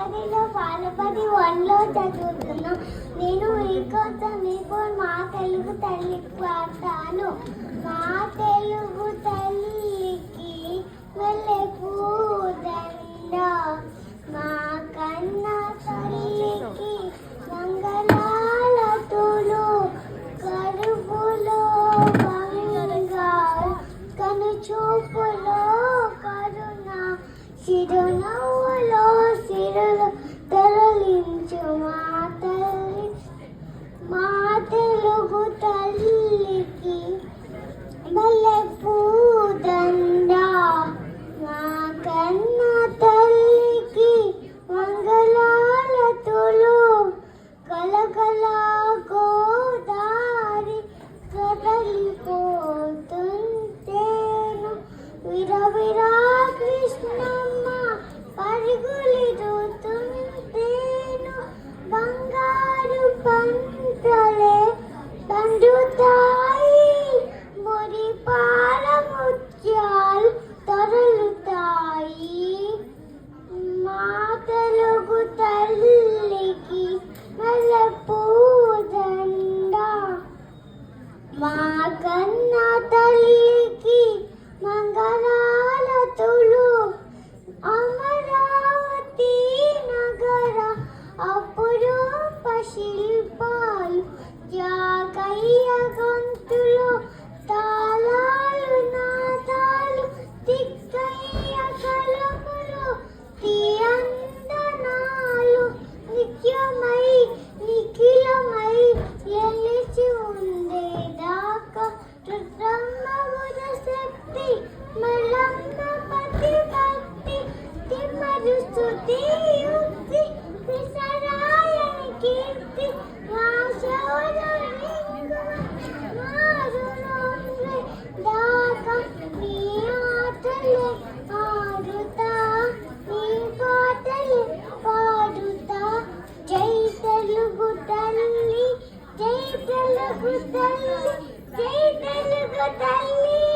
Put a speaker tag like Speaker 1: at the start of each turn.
Speaker 1: తరగతిలో బాలబడి 1లో చదువుతున్నాం. నేను మీకోసం మీకు మా తెలుగు తల్లికి పాడతాను. మా తెలుగు తల్లికి వెళ్ళే పూదండ, మా కన్న తల్లికి మంగళాలతులు, కడుపులో బంగారు, కనుచూపులో కరుణ, చిరునవ్వులో సిరులు తరలించు మా తల్లి. మా తెలుగు తల్లికి మల్లె పూదండ, మా కన్న తల్లికి మంగళాలతులు, కలకల గోదారి కదలిపోతుంటేను, విరవిరా కృష్ణమ్మ పరుగులిడుతుంటేను, బంగారు పంటలే పండుతాయి, మురిపాల ముత్యాలు తరలుతాయి. మా తెలుగు తల్లికి మల్లె పూదండ, మా కన్న తల్లికి మంగళాలతులు, అమరావతి నగర అపురూప శిల్పాలు, జాగయ్య గొంతులు, తాళాలు నాదాలు, తిక్కయ్య కలములు, తీయందనాలు, నిత్యమై నిఖిలమై ఎలిచి ఉండేదాకా రుద్రమ్మ శక్తి, మల్లమ్మ పతి భక్తి, తిమ్మరు స్తుతి యుక్తి, విసరాయని కీర్తి, మా శౌర్యలింగ మారులోండ్రే దాకా నీ ఆటలే ఆడుతా, నీ పాటలే పాడుతా. జై తెలుగు తల్లి, జై తెలుగు తల్లి, జై తెలుగు తల్లి.